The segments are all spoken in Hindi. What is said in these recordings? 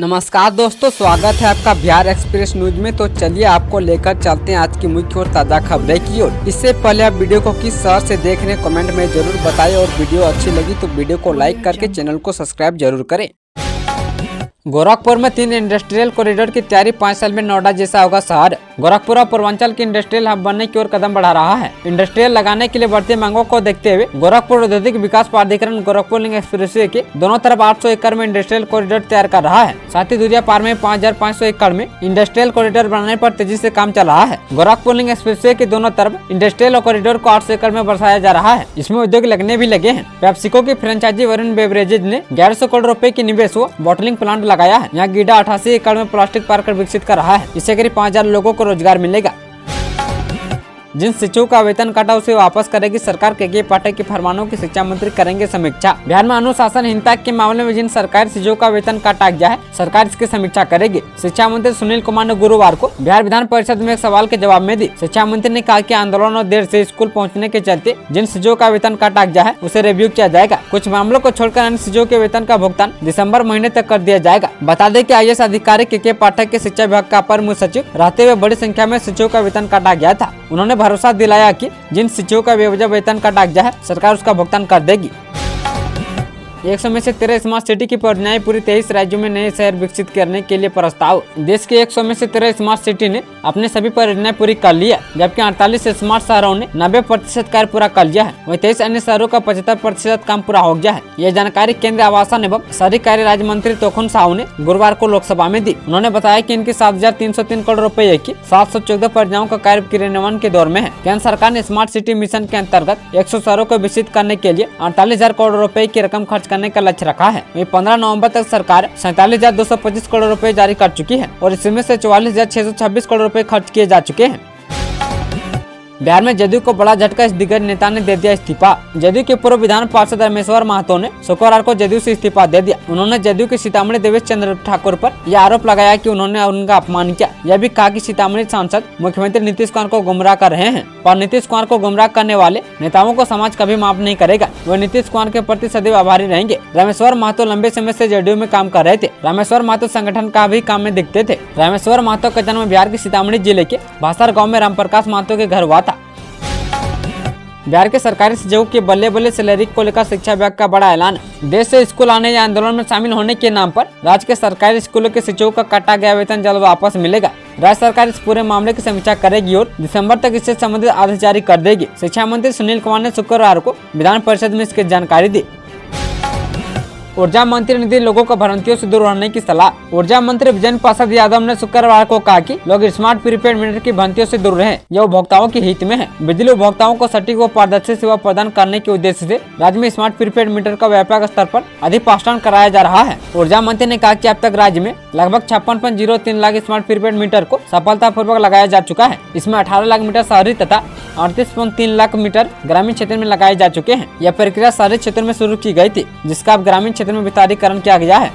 नमस्कार दोस्तों, स्वागत है आपका बिहार एक्सप्रेस न्यूज में। तो चलिए आपको लेकर चलते हैं आज की मुख्य और ताज़ा खबरें की ओर। इससे पहले आप वीडियो को किस शहर से देख रहे हैं कमेंट में जरूर बताएं और वीडियो अच्छी लगी तो वीडियो को लाइक करके चैनल को सब्सक्राइब जरूर करें। गोरखपुर में 3 इंडस्ट्रियल कॉरिडोर की तैयारी 5 साल में नोएडा जैसा होगा शहर। गोरखपुर और पूर्वांचल की इंडस्ट्रियल हब बनने की ओर कदम बढ़ा रहा है। इंडस्ट्रियल लगाने के लिए बढ़ती मांगों को देखते हुए गोरखपुर औद्योगिक विकास प्राधिकरण गोरखपुर लिंक एक्सप्रेसवे के दोनों तरफ 800 एकड़ में इंडस्ट्रियल कॉरिडोर तैयार कर रहा है। साथ ही दुरिया पार में 5500 एकड़ में इंडस्ट्रियल कॉरिडोर बनाने पर तेजी से काम चल रहा है। गोरखपुर लिंक एक्सप्रेसवे के दोनों तरफ इंडस्ट्रियल कॉरिडोर को 800 एकड़ में बसाया जा रहा है। इसमें उद्योग लगने भी लगे हैं। पेप्सिको की फ्रेंचाइजी वरुण बेवरेजेज ने 1100 करोड़ रुपए की निवेश व बॉटलिंग प्लांट लगाया है। यहाँ गीडा 88 एकड़ में प्लास्टिक पार्क विकसित कर रहा है। इससे करीब 5000 लोगों को रोजगार मिलेगा। जिन शिक्षकों का वेतन काटा उसे वापस करेगी सरकार। के पाठक के फरमानों की शिक्षा मंत्री करेंगे समीक्षा। बिहार में अनुशासनहीनता के मामले में जिन सरकारी शिक्षकों का वेतन काटा गया है सरकार इसकी समीक्षा करेगी। शिक्षा मंत्री सुनील कुमार ने गुरुवार को बिहार विधान परिषद में एक सवाल के जवाब में दी। शिक्षा मंत्री ने कहा कि आंदोलन और देर से स्कूल पहुँचने के चलते जिन शिक्षकों का वेतन काटा गया है उसे रिव्यू किया जाएगा। कुछ मामलों को छोड़कर अन्य शिक्षकों के वेतन का भुगतान दिसंबर महीने तक कर दिया जाएगा। बता दें कि IAS अधिकारी के पाठक के शिक्षा विभाग का अपर मुख्य सचिव रहते हुए बड़ी संख्या में शिक्षकों का वेतन काटा गया था। उन्होंने भरोसा दिलाया कि जिन शिक्षकों का बेवजह वेतन काटा गया है सरकार उसका भुगतान कर देगी। 100 में से 13 स्मार्ट सिटी की परियोजनाएं पूरी 23 राज्यों में नए शहर विकसित करने के लिए प्रस्ताव। देश के 100 में से 13 स्मार्ट सिटी ने अपने सभी परियोजनाएं पूरी कर ली है, जबकि 48 स्मार्ट शहरों ने 90% कार्य पूरा कर लिया है। वहीं 23 अन्य शहरों का 75% काम पूरा हो गया है। यह जानकारी केंद्रीय आवासन एवं शहरी कार्य राज्य मंत्री तोखुन साहू ने गुरुवार को लोकसभा में दी। उन्होंने बताया कि इनकी 7303 करोड़ रुपए की 714 परियोजनाओं का कार्य क्रियान्वयन के दौर में है। केंद्र सरकार ने स्मार्ट सिटी मिशन के अंतर्गत 100 शहरों को विकसित करने के लिए 48,000 करोड़ रुपए की रकम खर्च करने का लक्ष्य रखा है। वहीं 15 नवंबर तक सरकार 47,225 करोड़ रुपए जारी कर चुकी है और इसमें से 44,626 करोड़ रुपए खर्च किए जा चुके हैं। बिहार में जदयू को बड़ा झटका, इस दिग्गज नेता ने दे दिया इस्तीफा। जदयू के पूर्व विधान पार्षद रामेश्वर महतो ने शुक्रवार को जदयू से इस्तीफा दे दिया। उन्होंने जदयू के सीतामढ़ी देवेश चंद्र ठाकुर पर यह आरोप लगाया कि उन्होंने उनका अपमान किया। यह भी कहा कि सीतामढ़ी सांसद मुख्यमंत्री नीतीश कुमार को गुमराह कर रहे हैं और नीतीश कुमार को गुमराह करने वाले नेताओं को समाज कभी माफ नहीं करेगा। वह नीतीश कुमार के प्रति सदैव आभारी रहेंगे। रामेश्वर महतो लंबे समय से जदयू में काम कर रहे थे। रामेश्वर महतो संगठन का भी काम में दिखते थे। रामेश्वर महतो का जन्म बिहार के सीतामढ़ी जिले के भासार गाँव में रामप्रकाश महतो के घर हुआ था। बिहार के सरकारी शिक्षकों की बल्ले बल्ले सैलरी को लेकर शिक्षा विभाग का बड़ा ऐलान। देश से स्कूल आने या आंदोलन में शामिल होने के नाम पर राज्य के सरकारी स्कूलों के शिक्षकों का काटा गया वेतन जल्द वापस मिलेगा। राज्य सरकार इस पूरे मामले की समीक्षा करेगी और दिसंबर तक इससे संबंधित आदेश जारी कर देगी। शिक्षा मंत्री सुनील कुमार ने शुक्रवार को विधान परिषद में इसकी जानकारी दी। ऊर्जा मंत्री ने दी लोगों को भ्रांतियों से दूर रहने की सलाह। ऊर्जा मंत्री विजय प्रसाद यादव ने शुक्रवार को कहा कि लोग स्मार्ट प्रीपेड मीटर की भ्रांतियों से दूर रहें। यह उपभोक्ताओं के हित में है। बिजली उपभोक्ताओं को सटीक व पारदर्शी सेवा प्रदान करने के उद्देश्य से राज्य में स्मार्ट प्रीपेड मीटर का व्यापक स्तर पर अधिपाष्टन कराया जा रहा है। ऊर्जा मंत्री ने कहा कि अब तक राज्य में लगभग 56.03 लाख स्मार्ट प्रीपेड मीटर को सफलतापूर्वक लगाया जा चुका है। इसमें 18 लाख मीटर शहरी तथा 38.3 लाख मीटर ग्रामीण क्षेत्र में लगाए जा चुके हैं। यह प्रक्रिया शहरी क्षेत्र में शुरू की गई थी, जिसका अब ग्रामीण क्षेत्र में विस्तारीकरण किया गया है।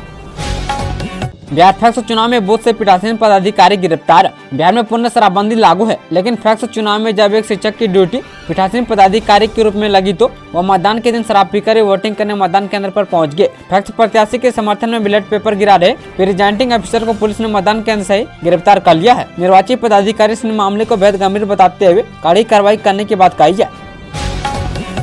बिहार फैक्स चुनाव में बूथ से पीठासीन पदाधिकारी गिरफ्तार। बिहार में पूर्ण शराबबंदी लागू है, लेकिन फैक्स चुनाव में जब एक शिक्षक की ड्यूटी पीठासीन पदाधिकारी के रूप में लगी तो वह मतदान के दिन शराब पीकर वोटिंग करने मतदान केंद्र पर पहुंच गए। फैक्स प्रत्याशी के समर्थन में बैलेट पेपर गिरा रहे प्रिजाइडिंग अफसर को पुलिस ने मतदान केंद्र से ही गिरफ्तार कर लिया है। निर्वाचित पदाधिकारी ने मामले को बेहद गंभीर बताते हुए कड़ी कार्रवाई करने की बात कही है।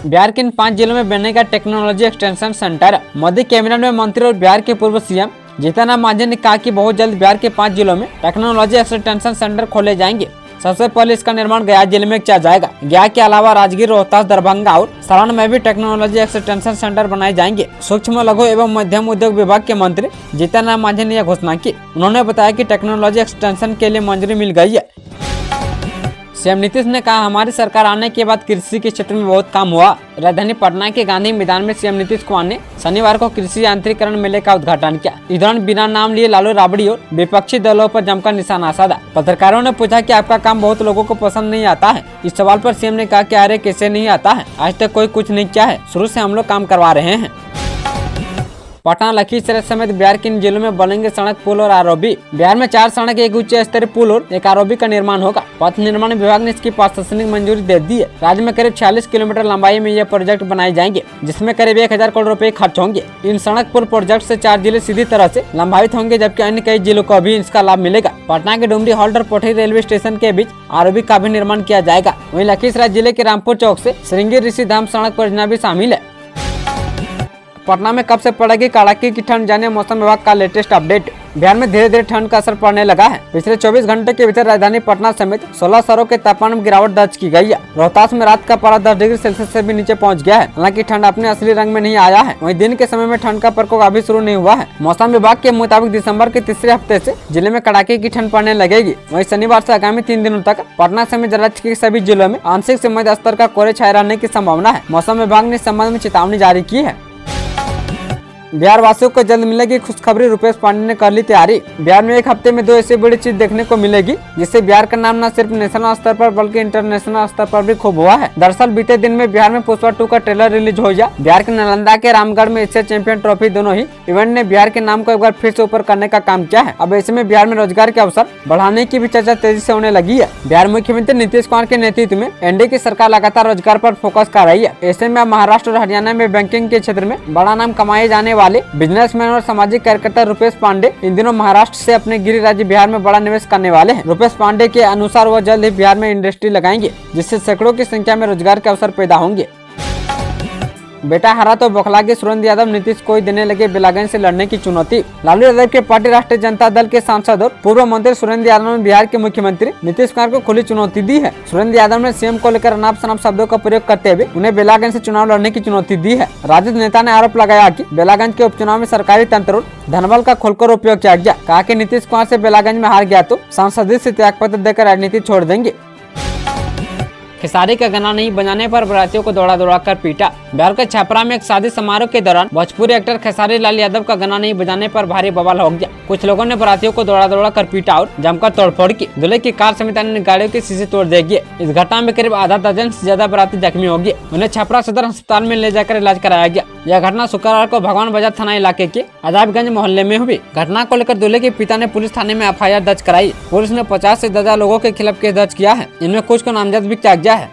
बिहार के इन 5 जिलों में बनेगा technology extension centre. Modi cabinet में मंत्री और बिहार के पूर्व CM जीतन राम मांझी ने कहा कि बहुत जल्द बिहार के 5 जिलों में टेक्नोलॉजी एक्सटेंशन सेंटर खोले जाएंगे। सबसे पहले इसका निर्माण गया जिले में किया जाएगा। गया के अलावा राजगीर, रोहतास, दरभंगा और सारण में भी टेक्नोलॉजी एक्सटेंशन सेंटर बनाए जाएंगे। सूक्ष्म लघु एवं मध्यम उद्योग विभाग के मंत्री जीतन राम मांझी ने यह घोषणा की। उन्होंने बताया कि टेक्नोलॉजी एक्सटेंशन के लिए मंजूरी मिल गई है। CM नीतीश ने कहा, हमारी सरकार आने के बाद कृषि के क्षेत्र में बहुत काम हुआ। राजधानी पटना के गांधी मैदान में CM नीतीश कुमार ने शनिवार को कृषि यांत्रिकरण मेले का उद्घाटन किया। इस दौरान बिना नाम लिए लालू राबड़ी और विपक्षी दलों पर जमकर निशाना साधा। पत्रकारों ने पूछा कि आपका काम बहुत लोगों को पसंद नहीं आता है। इस सवाल पर CM ने कहा कि अरे कैसे नहीं आता है, आज तक कोई कुछ नहीं किया है, शुरू से हम लोग काम करवा रहे हैं। पटना, लखीसराय समेत बिहार के इन जिलों में बनेंगे सड़क, पुल और आरओबी। बिहार में 4 सड़क, एक उच्च स्तरीय पुल और एक आरओबी का निर्माण होगा। पथ निर्माण विभाग ने इसकी प्रशासनिक मंजूरी दे दी है। राज्य में करीब 46 किलोमीटर लंबाई में ये प्रोजेक्ट बनाए जाएंगे, जिसमें करीब 1000 करोड़ रुपए खर्च होंगे। इन सड़क पुल प्रोजेक्ट से 4 जिले सीधी तरह से लाभान्वित होंगे, जबकि अन्य कई जिलों को भी इसका लाभ मिलेगा। पटना के डुमरी हॉल्ट और पोठरी रेलवे स्टेशन के बीच आरओबी का भी निर्माण किया जाएगा। वहीं लखीसराय जिले के रामपुर चौक से श्रृंगी ऋषि धाम सड़क परियोजना भी शामिल है। पटना में कब से पड़ेगी कड़ाके की ठंड, जाने मौसम विभाग का लेटेस्ट अपडेट। बिहार में धीरे धीरे ठंड का असर पड़ने लगा है। पिछले 24 घंटे के भीतर राजधानी पटना समेत 16 शहरों के तापमान में गिरावट दर्ज की गई है। रोहतास में रात का पारा 10 डिग्री सेल्सियस से भी नीचे पहुंच गया है। हालांकि ठंड अपने असली रंग में नहीं आया है। वहीं दिन के समय में ठंड का प्रकोप अभी शुरू नहीं हुआ है। मौसम विभाग के मुताबिक दिसंबर के तीसरे हफ्ते से जिले में कड़ाके की ठंड पड़ने लगेगी। वहीं शनिवार से आगामी 3 दिनों तक पटना समेत राज्य के सभी जिलों में आंशिक से मध्य स्तर का कोहरे छाए रहने की संभावना है। मौसम विभाग ने इस संबंध में चेतावनी जारी की है। बिहार वासियों को जल्द मिलेगी खुशखबरी, रुपेश पांडे ने कर ली तैयारी। बिहार में एक हफ्ते में 2 ऐसी बड़ी चीज देखने को मिलेगी, जिससे बिहार का नाम न सिर्फ नेशनल स्तर पर बल्कि इंटरनेशनल स्तर पर भी खूब हुआ है। दरअसल बीते दिन में बिहार में पुष्पा 2 का ट्रेलर रिलीज हो गया। बिहार के नालंदा के रामगढ़ में एशिया चैंपियन ट्रॉफी दोनों ही इवेंट ने बिहार के नाम को एक बार फिर से ऊपर करने का काम किया है। अब ऐसे में बिहार में रोजगार के अवसर बढ़ाने की भी चर्चा तेजी से होने लगी है। बिहार मुख्यमंत्री नीतीश कुमार के नेतृत्व में एनडीए की सरकार लगातार रोजगार पर फोकस कर रही है। ऐसे में अब महाराष्ट्र और हरियाणा में बैंकिंग के क्षेत्र में बड़ा नाम कमाए जाने वाले बिजनेस और सामाजिक कार्यकर्ता रुपेश पांडे इन दिनों महाराष्ट्र से अपने गृह राज्य बिहार में बड़ा निवेश करने वाले हैं। रुपेश पांडे के अनुसार वह जल्द ही बिहार में इंडस्ट्री लगाएंगे, जिससे सैकड़ों की संख्या में रोजगार के अवसर पैदा होंगे। बेटा हारा तो बौखला के सुरेंद्र यादव, नीतीश को ही देने लगे बेलागंज से लड़ने की चुनौती। लालू यादव के पार्टी राष्ट्रीय जनता दल के सांसद और पूर्व मंत्री सुरेंद्र यादव ने बिहार के मुख्यमंत्री नीतीश कुमार को खुली चुनौती दी है। सुरेंद्र यादव ने सीएम को लेकर अनाप शनाप शब्दों का प्रयोग करते हुए उन्हें बेलागंज से चुनाव लड़ने की चुनौती दी है। राजद नेता ने आरोप लगाया कि बेलागंज के उपचुनाव में सरकारी तंत्र और धनबल का खुलकर उपयोग किया गया। कहा कि नीतीश कुमार से बेलागंज में हार गया तो सांसद से त्याग पत्र देकर राजनीति छोड़ देंगे। खेसारी का गाना नहीं बजाने पर बारातियों को दौड़ा दौड़ा कर पीटा। बिहार के छपरा में एक शादी समारोह के दौरान भोजपुरी एक्टर खेसारी लाल यादव का गाना नहीं बजाने पर भारी बवाल हो गया। कुछ लोगों ने बारातियों को दौड़ा दौड़ा कर पीटा और जमकर तोड़फोड़ की। दूल्हे की कार समेत अन्य गाड़ियों के शीशे तोड़ दिए। इस घटना में करीब आधा दर्जन से ज्यादा बाराती जख्मी हो गए। उन्हें छपरा सदर अस्पताल में ले जाकर इलाज कराया गया। यह घटना शुक्रवार को भगवान बाजार थाना इलाके के आजाबगंज मोहल्ले में हुई। घटना को लेकर दूल्हे के पिता ने पुलिस थाने में एफआईआर दर्ज कराई। पुलिस ने 50 से ज्यादा लोगों के खिलाफ केस दर्ज किया है। इनमें कुछ को नामजद भी किया गया है।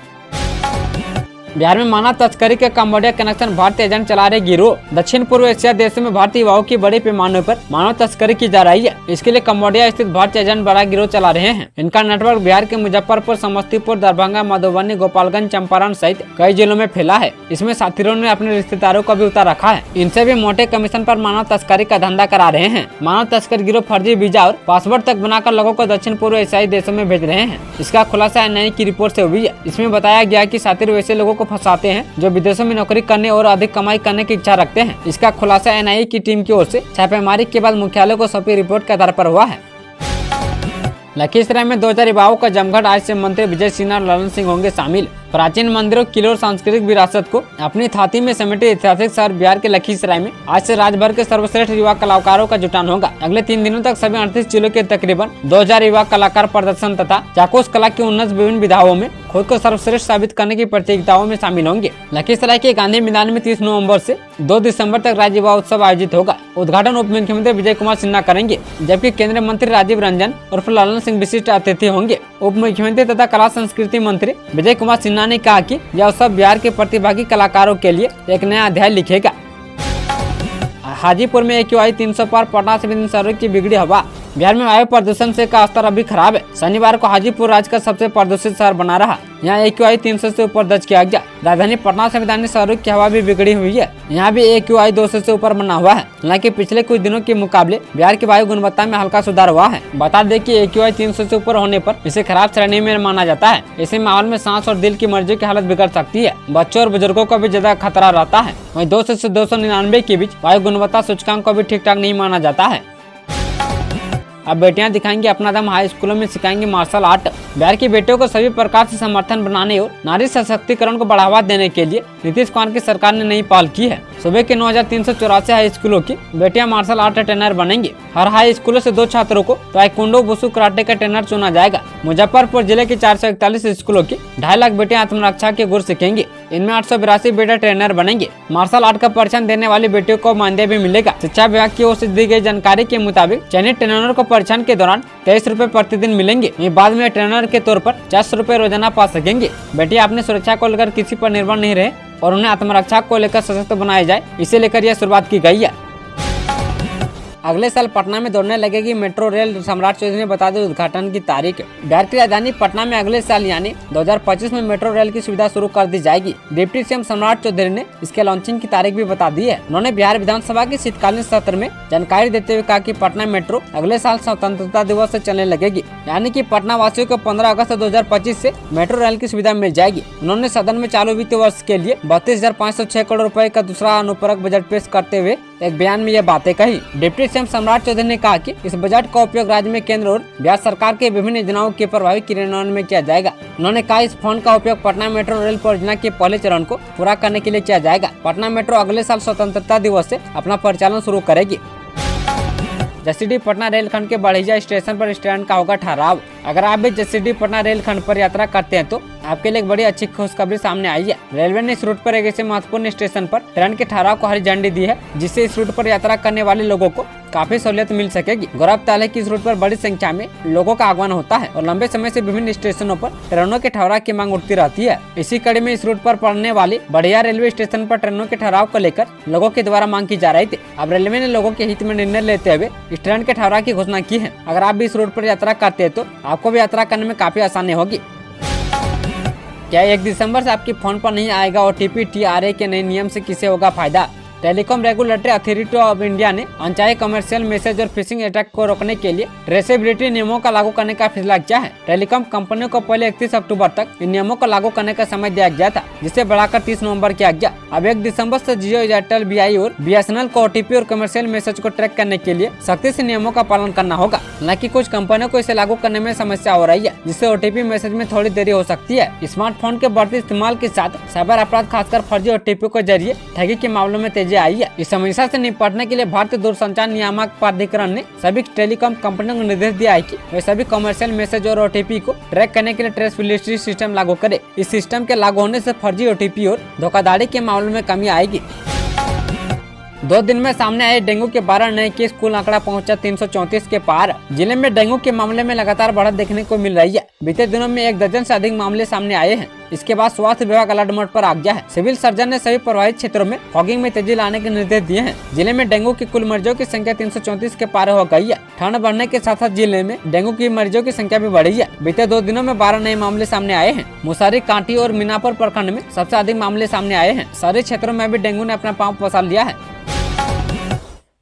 बिहार में मानव तस्करी के कंबोडिया कनेक्शन भारतीय एजेंट चला रहे गिरोह। दक्षिण पूर्व एशिया देशों में भारतीय युवाओं की बड़े पैमाने पर मानव तस्करी की जा रही है। इसके लिए कंबोडिया स्थित भारतीय एजेंट बड़ा गिरोह चला रहे हैं। इनका नेटवर्क बिहार के मुजफ्फरपुर, समस्तीपुर, दरभंगा, मधुबनी, गोपालगंज, चंपारण सहित कई जिलों में फैला है। इसमें साथीरों ने अपने रिश्तेदारों को भी उतार रखा है। इनसे भी मोटे कमीशन पर मानव तस्करी का धंधा करा रहे हैं। मानव तस्कर गिरोह फर्जी वीजा और पासपोर्ट तक बनाकर लोगों को दक्षिण पूर्व एशियाई देशों में भेज रहे हैं। इसका खुलासा एनआईए की रिपोर्ट से हुई है। इसमें बताया गया कि साथी वैसे लोगों को फंसाते हैं जो विदेशों में नौकरी करने और अधिक कमाई करने की इच्छा रखते हैं। इसका खुलासा एनआईए की टीम की ओर से छापेमारी के बाद मुख्यालय को सौंपी रिपोर्ट के आधार पर हुआ है। लखीसराय में 2000 युवाओं का जमघट, आज से मंत्री विजय सिन्हा और ललन सिंह होंगे शामिल। प्राचीन मंदिरों, किलों और सांस्कृतिक विरासत को अपनी थाती में समेटे ऐतिहासिक शहर बिहार के लखीसराय में आज से राज्य भर के सर्वश्रेष्ठ युवा कलाकारों का जुटान होगा। अगले 3 दिनों तक सभी 38 जिलों के तकरीबन 2000 युवा कलाकार प्रदर्शन तथा चाकोस कला की उन्नत विभिन्न विधाओं में खुद को सर्वश्रेष्ठ साबित करने की प्रतियोगिताओं में शामिल होंगे। लखीसराय के गांधी मैदान में 30 नवंबर से 2 दिसंबर तक राज्य युवा उत्सव आयोजित होगा। उद्घाटन उप मुख्यमंत्री विजय कुमार सिन्हा करेंगे, जबकि केंद्रीय मंत्री राजीव रंजन और ललन सिंह विशिष्ट अतिथि होंगे। उप मुख्यमंत्री तथा कला संस्कृति मंत्री विजय कुमार सिन्हा ने कहा कि यह उत्सव बिहार के प्रतिभागी कलाकारों के लिए एक नया अध्याय लिखेगा। हाजीपुर में AQI 300 पर पटना से शहरों की बिगड़ी हवा। बिहार में वायु प्रदूषण से का स्तर अभी खराब है। शनिवार को हाजीपुर राज्य का सबसे प्रदूषित शहर बना रहा। यहाँ AQI 300 से ऊपर दर्ज किया गया। राजधानी पटना समेत अन्य शहरों की हवा भी बिगड़ी हुई है। यहाँ भी AQI 200 से ऊपर बना हुआ है। हालांकि पिछले कुछ दिनों के मुकाबले बिहार की वायु गुणवत्ता में हल्का सुधार हुआ है। बता दें कि AQI 300 से ऊपर होने पर इसे खराब श्रेणी में माना जाता है। ऐसे माहौल में सांस और दिल की मर्जी की हालत बिगड़ सकती है। बच्चों और बुजुर्गों को भी ज्यादा खतरा रहता है। वहीं 200 से 299 के बीच वायु गुणवत्ता सूचकांक को भी ठीक ठाक नहीं माना जाता है। अब बेटियां दिखाएंगी अपना दम, हाई स्कूलों में सिखाएंगे मार्शल आर्ट। बिहार की बेटियों को सभी प्रकार से समर्थन बनाने और नारी सशक्तिकरण को बढ़ावा देने के लिए नीतीश कुमार की सरकार ने नई पहल की है। सुबह के 9,384 हाई स्कूलों की बेटियां मार्शल आर्ट ट्रेनर बनेंगी। हर हाई स्कूलों से 2 छात्रों को ताइक्वांडो, वुशु, कराटे का ट्रेनर चुना जाएगा। मुजफ्फरपुर जिले की 441 स्कूलों की 2.5 लाख बेटियां आत्मरक्षा के गुर सीखेंगी। इनमें 882 बेटे ट्रेनर बनेंगे। मार्शल आर्ट का परिचय देने वाली बेटियों को मानदेय भी मिलेगा। शिक्षा विभाग की ओर से दी गई जानकारी के मुताबिक चयनित ट्रेनरों को परिचय के दौरान 23 रुपए प्रतिदिन मिलेंगे। बाद में ट्रेनर के तौर पर 400 रुपए रोजाना पा सकेंगे। बेटियां अपनी सुरक्षा को लेकर किसी पर निर्भर नहीं रहे और उन्हें आत्मरक्षा को लेकर सशक्त बनाया जाए, इसे लेकर यह शुरुआत की गई है। अगले साल पटना में दौड़ने लगेगी मेट्रो रेल, सम्राट चौधरी ने बता दी उद्घाटन की तारीख। बिहार की राजधानी पटना में अगले साल यानी 2025 में मेट्रो रेल की सुविधा शुरू कर दी जाएगी। डिप्टी सीएम सम्राट चौधरी ने इसके लॉन्चिंग की तारीख भी बता दी है। उन्होंने बिहार विधानसभा के शीतकालीन सत्र में जानकारी देते हुए कहा कि पटना मेट्रो अगले साल स्वतंत्रता दिवस से चलने लगेगी, यानी कि पटना वासियों को 15 अगस्त 2025 से मेट्रो रेल की सुविधा मिल जाएगी। उन्होंने सदन में चालू वित्त वर्ष के लिए 32,506 करोड़ रुपए का दूसरा अनुपूरक बजट पेश करते हुए एक बयान में ये बातें कही। डिप्टी सीएम सम्राट चौधरी ने कहा कि इस बजट का उपयोग राज्य में केंद्र और बिहार सरकार के विभिन्न योजनाओं के प्रभावी क्रियान्वयन में किया जाएगा। उन्होंने कहा इस फंड का उपयोग पटना मेट्रो रेल परियोजना के पहले चरण को पूरा करने के लिए किया जाएगा। पटना मेट्रो अगले साल स्वतंत्रता दिवस से अपना परिचालन शुरू करेगी। जसीडीह पटना रेलखंड के बढ़िया स्टेशन पर स्टैंड का होगा ठहराव। अगर आप भी जसीडीह पटना रेलखंड पर यात्रा करते हैं तो आपके लिए एक बड़ी अच्छी खुशखबरी सामने आई है। रेलवे ने इस रूट पर एक ऐसे महत्वपूर्ण स्टेशन पर ट्रेन के ठहराव को हरी झंडी दी है, जिससे इस रूट पर यात्रा करने वाले लोगों को काफी सहूलियत मिल सकेगी। गौरतलब है कि इस रूट पर बड़ी संख्या में लोगों का आगमन होता है और लंबे समय से विभिन्न स्टेशनों पर ट्रेनों के ठहराव की मांग उठती रहती है। इसी कड़ी में इस रूट पर पड़ने वाली बढ़िया रेलवे स्टेशन पर ट्रेनों के ठहराव को लेकर लोगों के द्वारा मांग की जा रही थी। अब रेलवे ने लोगों के हित में निर्णय लेते हुए इस ट्रेन के ठहराव की घोषणा की है। अगर आप भी इस रूट पर यात्रा करते हैं तो आपको भी यात्रा करने में काफी आसानी होगी। क्या 1 दिसंबर से आपके फोन पर नहीं आएगा OTP? TRA के नए नियम से किसे होगा फायदा? Telecom regulatory authority of India ने अनचाहे कमर्शियल मैसेज और फिशिंग अटैक को रोकने के लिए ट्रेसेबिलिटी नियमों का लागू करने का फैसला किया है। टेलीकॉम कंपनियों को पहले 31 अक्टूबर तक इन नियमों को लागू करने का समय दिया गया था, जिसे बढ़ाकर 30 नवंबर किया गया। अब 1 दिसंबर से जियो, एयरटेल, BI और BSNL को OTP और कमर्शियल मैसेज को ट्रैक करने के लिए सख्ती से नियमों का पालन करना होगा। हालांकि कुछ कंपनियों को इसे लागू करने में समस्या हो रही है, जिससे OTP मैसेज में थोड़ी देरी हो सकती है। स्मार्टफोन के बढ़ते इस्तेमाल के साथ साइबर अपराध, खासकर फर्जी OTP के जरिए ठगी के मामलों में तेजी आई है। इस समस्या से निपटने के लिए भारतीय दूरसंचार नियामक प्राधिकरण ने सभी टेलीकॉम कंपनियों को निर्देश दिया है कि वे सभी कमर्शियल मैसेज और OTP को ट्रैक करने के लिए ट्रेसेबिलिटी सिस्टम लागू करे। इस सिस्टम के लागू होने से फर्जी OTP और धोखाधड़ी के मामलों में कमी आएगी। 2 दिन में सामने आए डेंगू के 12 नए केस, कुल आंकड़ा पहुंचा 334 के पार। जिले में डेंगू के मामले में लगातार बढ़त देखने को मिल रही है। बीते दिनों में 1 दर्जन से अधिक मामले सामने आए हैं। इसके बाद स्वास्थ्य विभाग अलर्ट मोड पर आ गया है। सिविल सर्जन ने सभी प्रभावित क्षेत्रों में फॉगिंग में तेजी लाने के निर्देश दिए हैं। जिले में डेंगू की कुल मरीजों की संख्या 334 के पार हो गई है। ठंड बढ़ने के साथ साथ जिले में डेंगू की मरीजों की संख्या भी बढ़ी है। बीते 2 दिनों में 12 नए मामले सामने आए हैं। मुसारी, कांटी और मीनापुर प्रखंड में सबसे अधिक मामले सामने आए हैं। शहरी क्षेत्रों में भी डेंगू ने अपना पांव पसार लिया है।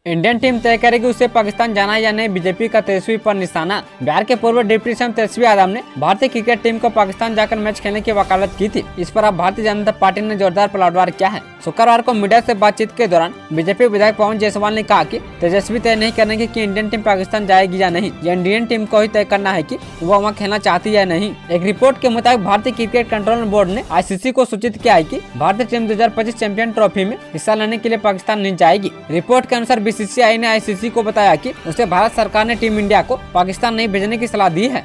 इंडियन टीम तय करेगी उसे पाकिस्तान जाना या नहीं, बीजेपी का तेजस्वी पर निशाना। बिहार के पूर्व डिप्टी सीएम तेजस्वी यादव ने भारतीय क्रिकेट टीम को पाकिस्तान जाकर मैच खेलने की वकालत की थी। इस पर अब भारतीय जनता पार्टी ने जोरदार पलटवार किया है। शुक्रवार को मीडिया से बातचीत के दौरान बीजेपी विधायक पवन जायसवाल ने कहा कि तेजस्वी तय नहीं करेंगे कि इंडियन टीम पाकिस्तान जाएगी या नहीं। यह इंडियन टीम को ही तय करना है कि वो वहाँ खेलना चाहती है या नहीं। एक रिपोर्ट के मुताबिक भारतीय क्रिकेट कंट्रोल बोर्ड ने ICC को सूचित किया है कि भारतीय टीम 2025 चैंपियन ट्रॉफी में हिस्सा लेने के लिए पाकिस्तान नहीं जाएगी। रिपोर्ट के अनुसार BCCI ने ICC को बताया कि उसे भारत सरकार ने टीम इंडिया को पाकिस्तान नहीं भेजने की सलाह दी है।